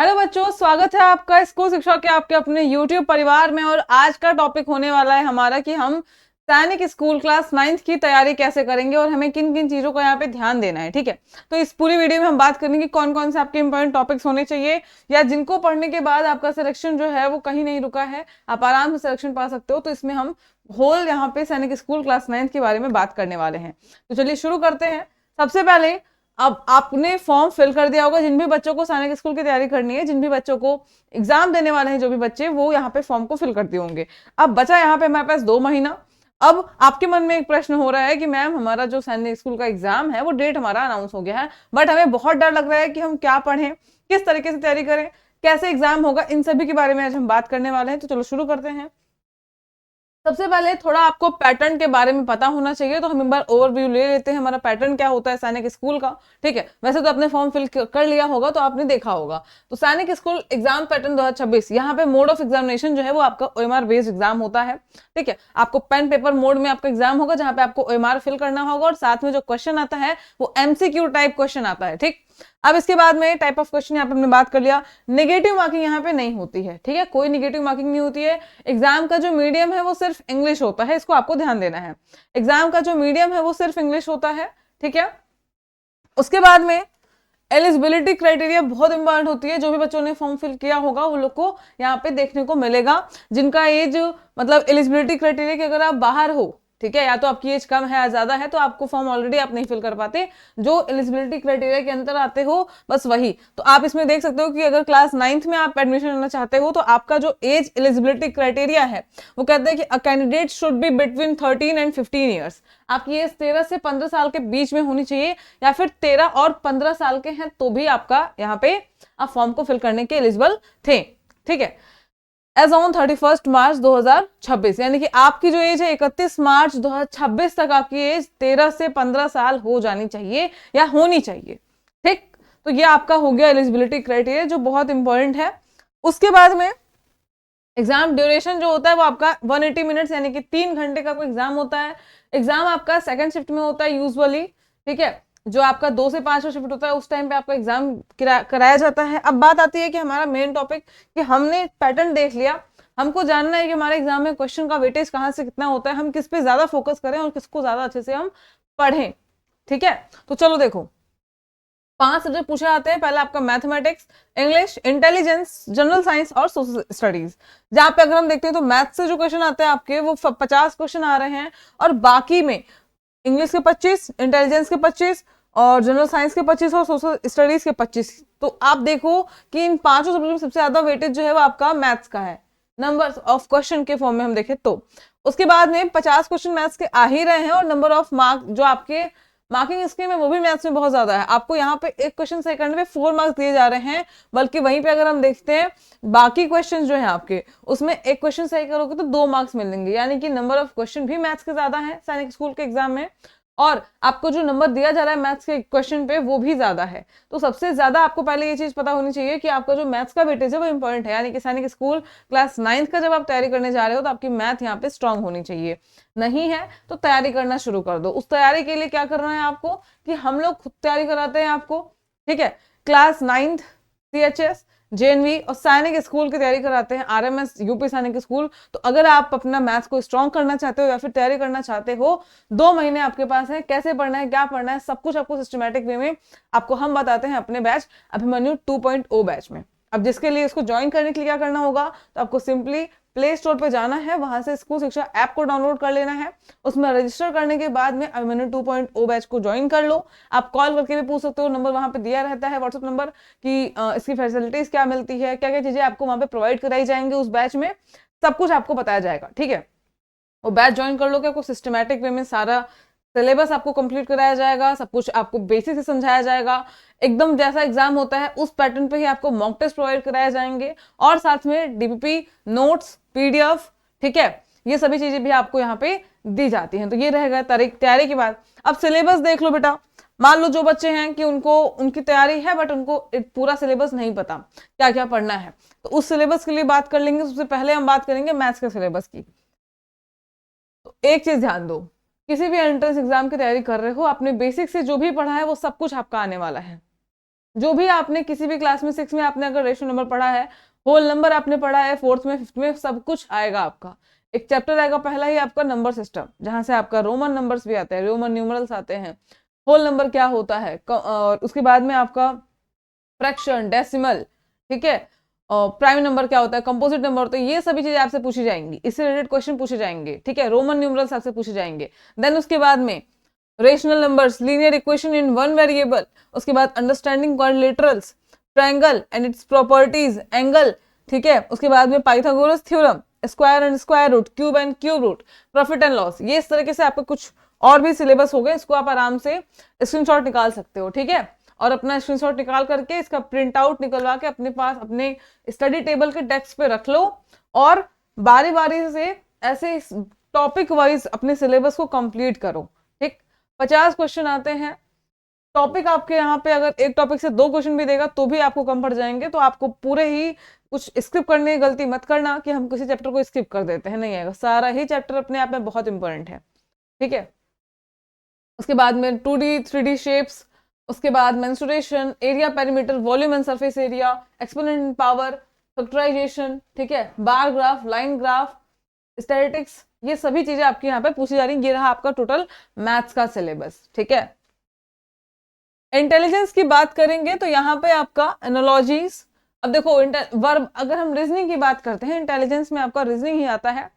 Hello बच्चों, स्वागत है आपका स्कूल शिक्षा के आपके अपने YouTube परिवार में। और आज का टॉपिक होने वाला है हमारा कि हम सैनिक स्कूल क्लास 9th की तैयारी कैसे करेंगे और हमें किन किन चीजों को यहाँ पे ध्यान देना है। ठीक है, तो इस पूरी वीडियो में हम बात करेंगे कौन कौन से आपके इंपॉर्टेंट टॉपिक्स होने चाहिए या जिनको पढ़ने के बाद आपका सिलेक्शन जो है वो कहीं नहीं रुका है, आप आराम से सिलेक्शन पा सकते हो। तो इसमें हम होल यहाँ पे सैनिक स्कूल क्लास 9th के बारे में बात करने वाले हैं। तो चलिए शुरू करते हैं। सबसे पहले, अब आपने फॉर्म फिल कर दिया होगा। जिन भी बच्चों को सैनिक स्कूल की तैयारी करनी है, जिन भी बच्चों को एग्जाम देने वाले हैं, जो भी बच्चे, वो यहाँ पे फॉर्म को फिल कर दिए होंगे। अब बचा यहाँ पे हमारे पास 2 महीना। अब आपके मन में एक प्रश्न हो रहा है कि मैम हमारा जो सैनिक स्कूल का एग्जाम है वो डेट हमारा अनाउंस हो गया है, बट हमें बहुत डर लग रहा है कि हम क्या पढ़ें, किस तरीके से तैयारी करें, कैसे एग्जाम होगा। इन सभी के बारे में आज हम बात करने वाले हैं। तो चलो शुरू करते हैं। सबसे पहले थोड़ा आपको पैटर्न के बारे में पता होना चाहिए, तो हम एक बार ओवरव्यू ले लेते हैं हमारा पैटर्न क्या होता है सैनिक स्कूल का। ठीक है, वैसे तो आपने फॉर्म फिल कर लिया होगा तो आपने देखा होगा। तो सैनिक स्कूल एग्जाम पैटर्न 2026, यहाँ पे मोड ऑफ एग्जामिनेशन जो है वो आपका OMR बेस्ड एग्जाम होता है। ठीक है, आपको पेन पेपर मोड में आपका एग्जाम होगा, जहां पे आपको OMR फिल करना होगा और साथ में जो क्वेश्चन आता है वो MCQ टाइप क्वेश्चन आता है। ठीक, अब इसके बाद में टाइप ऑफ क्वेश्चन यहाँ पे हमने बात कर लिया। नेगेटिव मार्किंग यहाँ पे नहीं होती है। ठीक है, कोई नेगेटिव मार्किंग नहीं होती है। एग्जाम का जो मीडियम है वो सिर्फ इंग्लिश होता है, इसको आपको ध्यान देना है। एग्जाम का जो मीडियम है वो सिर्फ इंग्लिश होता है। ठीक है, उसके बाद में एलिजिबिलिटी क्राइटेरिया बहुत इंपॉर्टेंट होती है। जो भी बच्चों ने फॉर्म फिल किया होगा वो लोग को यहाँ पे देखने को मिलेगा, जिनका एज मतलब एलिजिबिलिटी क्राइटेरिया कि अगर आप बाहर हो, ठीक है, या तो आपकी एज कम है या ज्यादा है, तो आपको फॉर्म ऑलरेडी आप नहीं फिल कर पाते। जो एलिजिबिलिटी क्राइटेरिया के अंदर आते हो बस वही। तो आप इसमें देख सकते हो कि अगर क्लास 9th में आप एडमिशन लेना चाहते हो तो आपका जो एज एलिजिबिलिटी क्राइटेरिया है वो कहते हैं कि a candidate should be between 13 and 15 years. आपकी एज 13 से 15 साल के बीच में होनी चाहिए, या फिर 13 और 15 साल के हैं तो भी आपका यहाँ पे आप फॉर्म को फिल करने के एलिजिबल थे। ठीक है, एज ऑन 31 मार्च 2026, यानी कि आपकी जो एज है 31 मार्च 2026 तक आपकी एज 13 से 15 साल हो जानी चाहिए या होनी चाहिए। ठीक, तो ये आपका हो गया एलिजिबिलिटी क्राइटेरिया, जो बहुत इंपॉर्टेंट है। उसके बाद में एग्जाम ड्यूरेशन जो होता है वो आपका 180 मिनट्स, यानी कि 3 घंटे का कोई एग्जाम होता है। एग्जाम आपका सेकंड शिफ्ट में होता है यूजुअली। ठीक है, जो आपका 2 से 5 शिफ्ट होता है उस टाइम पे आपका एग्जाम कराया जाता है। अब बात आती है कि हमारा मेन टॉपिक कि हमने पैटर्न देख लिया, हमको जानना है कि हमारे एग्जाम में क्वेश्चन का वेटेज कहाँ से कितना होता है, हम किस पे ज्यादा फोकस करें और किसको ज्यादा अच्छे से हम पढ़ें। ठीक है, तो चलो देखो, 5 सब्जेक्ट पूछे जाते हैं। पहला आपका mathematics, English, intelligence, general science और सोशल स्टडीज। जहां पे अगर हम देखते हैं तो मैथ से जो क्वेश्चन आते हैं आपके वो 50 क्वेश्चन आ रहे हैं, और बाकी में इंग्लिश के 25, इंटेलिजेंस के 25 और जनरल साइंस के 25 और सोशल स्टडीज के 25। तो आप देखो कि इन 5 सब्जेक्ट में सबसे ज्यादा वेटेज जो है वो आपका मैथ्स का है, नंबर ऑफ क्वेश्चन के फॉर्म में हम देखें तो। उसके बाद में 50 क्वेश्चन मैथ्स के आ ही रहे हैं, और नंबर ऑफ मार्क जो आपके मार्किंग स्कीम है वो भी मैथ्स में बहुत ज्यादा है। आपको यहाँ पे एक क्वेश्चन सही करने पे 4 मार्क्स दिए जा रहे हैं, बल्कि वहीं पे अगर हम देखते हैं बाकी क्वेश्चन जो है आपके, उसमें एक क्वेश्चन सही करोगे तो 2 मार्क्स मिलेंगे, यानी कि नंबर ऑफ क्वेश्चन भी मैथ्स के ज्यादा है सैनिक स्कूल के एग्जाम में, और आपको जो नंबर दिया जा रहा है मैथ्स के क्वेश्चन पे वो भी ज्यादा है। तो सबसे ज्यादा आपको पहले ये चीज पता होनी चाहिए कि आपका जो मैथ्स का वेटेज है वो इंपॉर्टेंट है, यानी कि सैनिक स्कूल क्लास 9th का जब आप तैयारी करने जा रहे हो तो आपकी मैथ यहाँ पे स्ट्रांग होनी चाहिए। नहीं है तो तैयारी करना शुरू कर दो। उस तैयारी के लिए क्या करना है आपको कि हम लोग खुद तैयारी कराते हैं आपको। ठीक है, क्लास 9th CHS, JNV और सैनिक स्कूल की तैयारी कराते हैं RMS यूपी सैनिक स्कूल। तो अगर आप अपना मैथ्स को स्ट्रॉन्ग करना चाहते हो या फिर तैयारी करना चाहते हो, 2 महीने आपके पास है। कैसे पढ़ना है, क्या पढ़ना है, सब कुछ आपको सिस्टमैटिक वे में आपको हम बताते हैं अपने बैच अभिमन्यु 2.0 बैच में। अब जिसके लिए इसको ज्वाइन करने के लिए क्या करना होगा, तो आपको सिंपली प्ले स्टोर पे जाना है, वहां से स्कूल शिक्षा ऐप को डाउनलोड कर लेना है। उसमें रजिस्टर करने के बाद में अभिमन्यु 2.0 बैच को ज्वाइन कर लो। आप कॉल करके भी पूछ सकते हो, नंबर वहां पे दिया रहता है व्हाट्सएप नंबर, कि इसकी फैसिलिटीज क्या मिलती है, क्या क्या चीजें आपको वहां पे प्रोवाइड कराई जाएंगी उस बैच में, सब कुछ आपको बताया जाएगा। ठीक है, वो बैच ज्वाइन कर लो कि आपको सिस्टमैटिक वे में सारा सिलेबस आपको कंप्लीट कराया जाएगा, सब कुछ आपको बेसिक से समझाया जाएगा। एकदम जैसा एग्जाम होता है उस पैटर्न पे ही आपको मॉक टेस्ट प्रोवाइड कराए जाएंगे, और साथ में DPP नोट्स, PDF। ठीक है, ये सभी चीजें भी आपको यहाँ पे दी जाती हैं। तो ये रहेगा तैयारी के बाद। अब सिलेबस देख लो बेटा। मान लो जो बच्चे हैं कि उनको उनकी तैयारी है बट उनको पूरा सिलेबस नहीं पता क्या क्या पढ़ना है, तो उस सिलेबस के लिए बात कर लेंगे। सबसे पहले हम बात करेंगे मैथ्स के सिलेबस की। तो एक चीज ध्यान दो, किसी भी एंट्रेंस एग्जाम की तैयारी कर रहे हो, अपने बेसिक से जो भी पढ़ा है वो सब कुछ आपका आने वाला है। जो भी आपने किसी भी क्लास में 6 में आपने अगर रेशियो नंबर पढ़ा है, होल नंबर आपने पढ़ा है, 4th में 5th में सब कुछ आएगा आपका। एक चैप्टर आएगा पहला ही आपका नंबर सिस्टम, जहां से आपका रोमन नंबर्स भी आते हैं, रोमन न्यूमरल्स आते हैं, होल नंबर क्या होता है, और उसके बाद में आपका फ्रैक्शन, डेसिमल, ठीक है, और प्राइम नंबर क्या होता है, कंपोजिट नंबर होता है, ये सभी चीजें आपसे पूछी जाएंगी, इससे रिलेटेड क्वेश्चन पूछे जाएंगे, ठीक है, रोमन न्यूमरल्स आपसे पूछे जाएंगे। देन उसके बाद में rational numbers, linear equation in one variable, उसके बाद understanding quadrilaterals, triangle and its properties, angle, ठीक है, उसके बाद में Pythagoras theorem, square and square root, cube and cube root, profit and loss. ये इस तरीके से आपके कुछ और भी सिलेबस हो गए, इसको आप आराम से स्क्रीनशॉट निकाल सकते हो, ठीक है, और अपना स्क्रीनशॉट निकाल करके इसका प्रिंट आउट निकलवा के अपने पास अपने स्टडी टेबल के डेस्क पे रख लो, और बारी बारी से ऐसे टॉपिक वाइज अपने सिलेबस को कंप्लीट करो, ठीक। 50 क्वेश्चन आते हैं टॉपिक आपके यहाँ पे, अगर एक टॉपिक से 2 क्वेश्चन भी देगा तो भी आपको कम पड़ जाएंगे, तो आपको पूरे ही कुछ स्किप करने की गलती मत करना कि हम किसी चैप्टर को स्किप कर देते हैं, नहीं आएगा, सारा ही चैप्टर अपने आप में बहुत इंपॉर्टेंट है, ठीक है। उसके बाद में 2D 3D शेप्स, उसके बाद mensuration, area perimeter, volume and surface area, exponent power, factorisation, ठीक है, bar graph, line graph, statistics, ये सभी चीजें आपकी यहाँ पे पूछी जा रही है। ये रहा आपका टोटल मैथ्स का सिलेबस, ठीक है। इंटेलिजेंस की बात करेंगे तो यहाँ पे आपका एनालॉजीज, अब देखो वर्ब, अगर हम रीजनिंग की बात करते हैं, इंटेलिजेंस में आपका रीजनिंग ही आता है,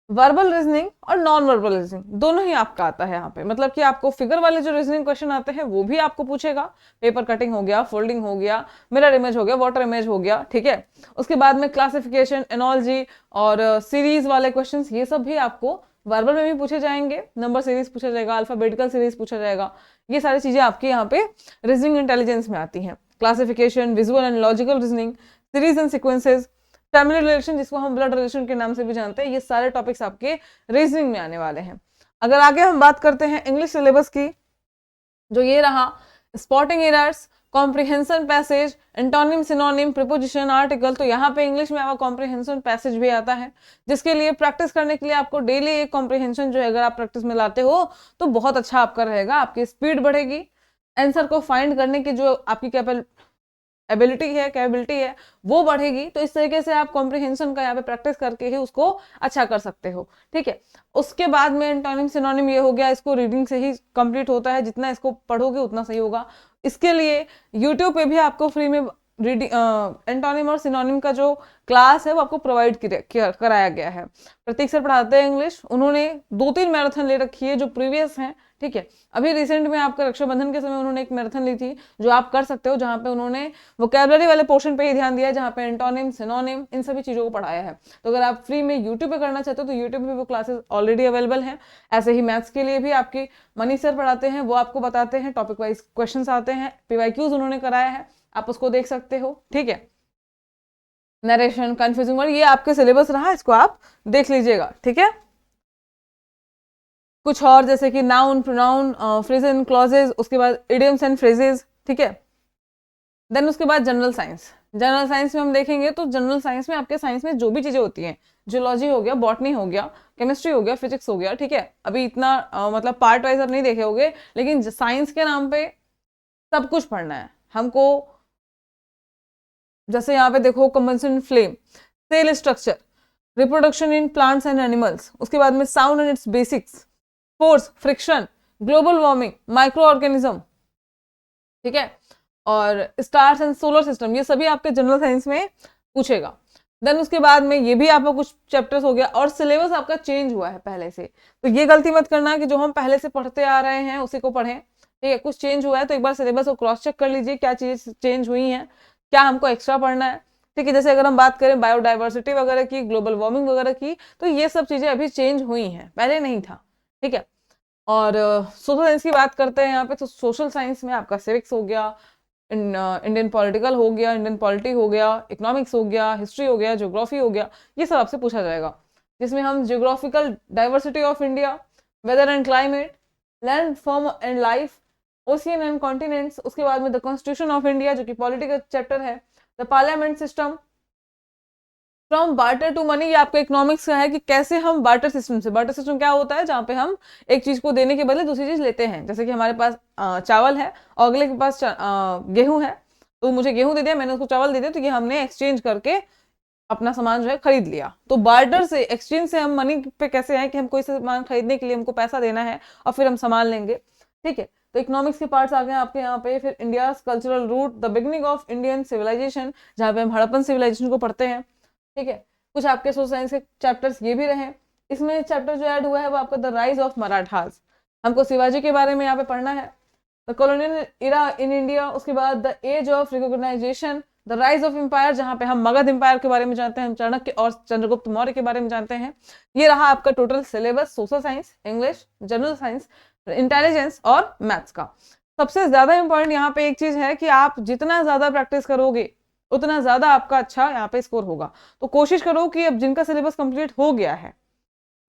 वर्बल रीजनिंग और नॉन वर्बल रीजनिंग दोनों ही आपका आता है यहाँ पे, मतलब कि आपको फिगर वाले जो रीजनिंग क्वेश्चन आते हैं वो भी आपको पूछेगा, पेपर कटिंग हो गया, फोल्डिंग हो गया, मिरर इमेज हो गया, वाटर इमेज हो गया, ठीक है। उसके बाद में क्लासिफिकेशन, एनोलॉजी और सीरीज वाले क्वेश्चन, ये सब भी आपको वर्बल में भी पूछे जाएंगे, नंबर सीरीज पूछा जाएगा, अल्फाबेटिकल सीरीज पूछा जाएगा, ये सारी चीजें आपकी यहाँ पे रीजनिंग इंटेलिजेंस में आती हैं। Classification, visual and logical reasoning, series and sequences, family relation जिसको हम ब्लड रिलेशन के नाम से भी जानते हैं, ये सारे टॉपिक्स आपके रीजनिंग में आने वाले हैं। अगर आगे हम बात करते हैं इंग्लिश सिलेबस की, जो ये रहा spotting errors, comprehension passage, antonym, synonym, preposition, article, तो यहाँ पे इंग्लिश में आपका कॉम्प्रिहेंशन पैसेज भी आता है, जिसके लिए प्रैक्टिस करने के लिए आपको डेली एक कॉम्प्रिहेंशन जो है अगर आप प्रैक्टिस में लाते हो तो बहुत अच्छा आपका रहेगा, आपकी स्पीड बढ़ेगी, आंसर को फाइंड करने की जो आपकी कैपेबिलिटी है वो बढ़ेगी। तो इस तरीके से आप कॉम्प्रिहेंशन का यहाँ पे प्रैक्टिस करके ही उसको अच्छा कर सकते हो, ठीक है। उसके बाद में एंटोनिम, सिनोनिम, ये हो गया, इसको रीडिंग से ही कंप्लीट होता है, जितना इसको पढ़ोगे उतना सही होगा। इसके लिए यूट्यूब पे भी आपको फ्री में रीडिंग एंटोनिम और सिनोनिम का जो क्लास है वो आपको प्रोवाइड कराया गया है। प्रतीक सर पढ़ाते हैं इंग्लिश, उन्होंने 2-3 मैराथन ले रखी है जो प्रीवियस हैं, ठीक है। अभी रिसेंट में आपका रक्षाबंधन के समय उन्होंने एक मैराथन ली थी जो आप कर सकते हो, जहां पे उन्होंने वोकैबुलरी वाले पोर्शन पे ही ध्यान दिया है, जहां पे एंटोनिम, सिनोनिम, इन सभी चीजों को पढ़ाया है। तो अगर आप फ्री में यूट्यूब पे करना चाहते हो तो यूट्यूब पे वो क्लासेस ऑलरेडी अवेलेबल हैं। ऐसे ही मैथ्स के लिए भी आपकी मनीष सर पढ़ाते हैं, वो आपको बताते हैं, टॉपिक वाइज क्वेश्चन आते हैं, PYQs उन्होंने कराया है, आप उसको देख सकते हो, ठीक है। नरेशन, कंफ्यूजिंग वर्ड, ये आपके सिलेबस रहा, इसको आप देख लीजिएगा, ठीक है। कुछ और जैसे कि noun, pronoun, phrases and clauses, उसके बाद इडियम्स एंड फ्रेजेस, ठीक है। देन उसके बाद जनरल साइंस, जनरल साइंस में हम देखेंगे तो जनरल साइंस में आपके साइंस में जो भी चीजें होती हैं, जियोलॉजी हो गया, बॉटनी हो गया, केमिस्ट्री हो गया, फिजिक्स हो गया, ठीक है। अभी इतना मतलब पार्ट वाइज आप नहीं देखे होंगे, लेकिन साइंस के नाम पे सब कुछ पढ़ना है हमको। जैसे यहाँ पे देखो combustion in flame, cell structure, reproduction in plants and animals, उसके बाद में sound and its basics, force, friction, global warming, microorganism, ठीक है, और स्टार्स एंड सोलर सिस्टम, ये सभी आपके जनरल साइंस में पूछेगा। देन उसके बाद में ये भी आपका कुछ चैप्टर्स हो गया, और सिलेबस आपका चेंज हुआ है पहले से, तो ये गलती मत करना कि जो हम पहले से पढ़ते आ रहे हैं उसी को पढ़ें, ठीक है। कुछ चेंज हुआ है तो एक बार सिलेबस को क्रॉस चेक कर लीजिए, क्या चीजें चेंज हुई हैं, क्या हमको एक्स्ट्रा पढ़ना है, ठीक है। जैसे अगर हम बात करें बायोडाइवर्सिटी वगैरह की, ग्लोबल वार्मिंग वगैरह की, तो ये सब चीजें अभी चेंज हुई हैं, पहले नहीं था, ठीक है। और सोशल साइंस की बात करते हैं यहाँ पे, तो सोशल साइंस में आपका सिविक्स हो गया, इंडियन पॉलिटिकल हो गया, इंडियन पॉलिटी हो गया, इकोनॉमिक्स हो गया, हिस्ट्री हो गया, ज्योग्राफी हो गया, ये सब आपसे पूछा जाएगा, जिसमें हम geographical diversity of India, weather and climate, land form and life, ocean and continents, उसके बाद में द कॉन्स्टिट्यूशन ऑफ इंडिया जो कि पॉलिटिकल चैप्टर है, the parliament system, from barter to money, ये आपका इकोनॉमिक्स का है कि कैसे हम बार्टर सिस्टम से, बार्टर सिस्टम क्या होता है, जहाँ पे हम एक चीज को देने के बदले दूसरी चीज लेते हैं, जैसे कि हमारे पास चावल है और अगले के पास गेहूं है, तो मुझे गेहूं दे दिया, मैंने उसको चावल दे दिया, तो ये हमने एक्सचेंज करके अपना सामान जो है खरीद लिया। तो बार्टर से, एक्सचेंज से हम मनी पे कैसे आए कि हम कोई सामान खरीदने के लिए हमको पैसा देना है और फिर हम सामान लेंगे। ठीक है, तो इकोनॉमिक्स के पार्ट्स आ गए आपके यहाँ पे। फिर India cultural root, the beginning of Indian civilisation, जहाँ पे हम हड़प्पन सिविलाइजेशन को पढ़ते हैं। ठीक है, कुछ आपके सोशल साइंस के चैप्टर्स ये भी रहे। इसमें चैप्टर जो ऐड हुआ है वो आपका द राइज ऑफ मराठास, हमको शिवाजी के बारे में यहाँ पे पढ़ना है। The colonial era in India, उसके बाद the age of recognisation, the rise of empire, जहाँ पे हम मगध एम्पायर के बारे में जानते हैं, हम चाणक्य और चंद्रगुप्त मौर्य के बारे में जानते हैं। ये रहा आपका total syllabus, social science, English, general science, intelligence और मैथ्स का। सबसे ज्यादा इंपॉर्टेंट यहाँ पे एक चीज है कि आप जितना ज्यादा प्रैक्टिस करोगे उतना ज्यादा आपका अच्छा यहाँ पे स्कोर होगा। तो कोशिश करो कि अब जिनका सिलेबस कंप्लीट हो गया है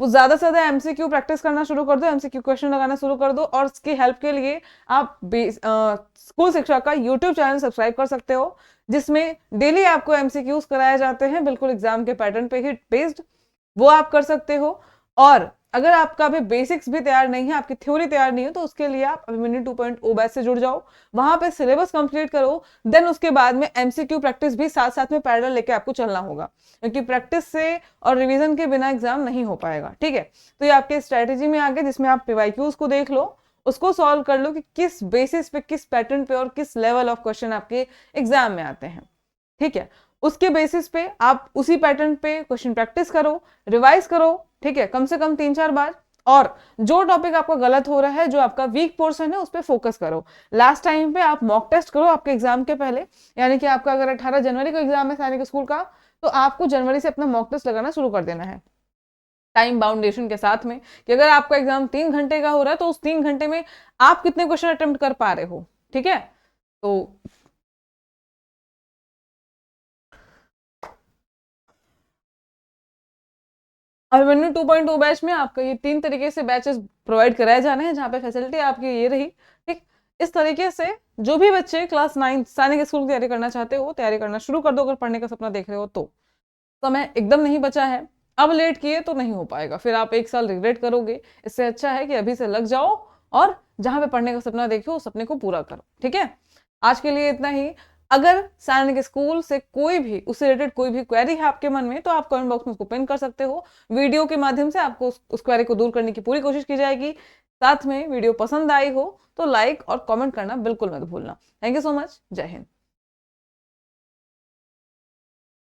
वो ज्यादा से ज्यादा एमसीक्यू प्रैक्टिस करना शुरू कर दो, एमसीक्यू क्वेश्चन लगाना शुरू कर दो। और इसकी हेल्प के लिए आप स्कूल शिक्षा का यूट्यूब चैनल सब्सक्राइब कर सकते हो, जिसमें डेली आपको एमसीक्यूज कराए जाते हैं, बिल्कुल एग्जाम के पैटर्न पे ही बेस्ड, वो आप कर सकते हो। और अगर आपका अभी बेसिक्स भी तैयार नहीं है, आपकी थ्योरी तैयार नहीं है, तो उसके लिए आप अभिमन्यु 2.0 बैच से जुड़ जाओ, वहां पे सिलेबस कंप्लीट करो। देन उसके बाद में एमसीक्यू प्रैक्टिस भी साथ साथ में पैरेलल लेके आपको चलना होगा, क्योंकि प्रैक्टिस से और रिवीजन के बिना एग्जाम नहीं हो पाएगा। ठीक है, तो ये आपके स्ट्रेटेजी में आ गया, जिसमें आप पीवाईक्यूज को देख लो, उसको सॉल्व कर लो कि किस बेसिस पे, किस पैटर्न पे और किस लेवल ऑफ क्वेश्चन आपके एग्जाम में आते हैं। ठीक है, उसके बेसिस पे आप उसी पैटर्न पे क्वेश्चन प्रैक्टिस करो, रिवाइज करो। ठीक है, कम से कम 3-4 बार। और जो टॉपिक आपका गलत हो रहा है, जो आपका वीक पोर्शन है, उस पर फोकस करो। लास्ट टाइम पे आप मॉक टेस्ट करो आपके एग्जाम के पहले, यानी कि आपका अगर 18 जनवरी को एग्जाम है सैनिक स्कूल का, तो आपको जनवरी से अपना मॉक टेस्ट लगाना शुरू कर देना है, टाइम बाउंडेशन के साथ में, कि अगर आपका एग्जाम 3 घंटे का हो रहा है तो उस 3 घंटे में आप कितने क्वेश्चन अटेम्प्ट कर पा रहे हो। ठीक है, तो अभिमन्यु 2.0 बैच में आपका ये 3 तरीके से बैचेस प्रोवाइड कराए जाने हैं, जहाँ पे फैसिलिटी आपकी ये रही। ठीक, इस तरीके से जो भी बच्चे क्लास 9 सैनिक स्कूल की तैयारी करना चाहते हो, तैयारी करना शुरू कर दो। अगर पढ़ने का सपना देख रहे हो तो समय एकदम नहीं बचा है, अब लेट किए तो नहीं हो पाएगा, फिर आप 1 साल रिग्रेट करोगे। इससे अच्छा है कि अभी से लग जाओ और जहां पे पढ़ने का सपना देखो उस सपने को पूरा करो। ठीक है, आज के लिए इतना ही। अगर सैनिक स्कूल से कोई भी, उससे रिलेटेड कोई भी क्वेरी है आपके मन में, तो आप कमेंट बॉक्स में उसको पिन कर सकते हो। वीडियो के माध्यम से आपको उस क्वेरी को दूर करने की पूरी कोशिश की जाएगी। साथ में वीडियो पसंद आई हो तो लाइक और कमेंट करना बिल्कुल मत भूलना। थैंक यू सो मच, जय हिंद।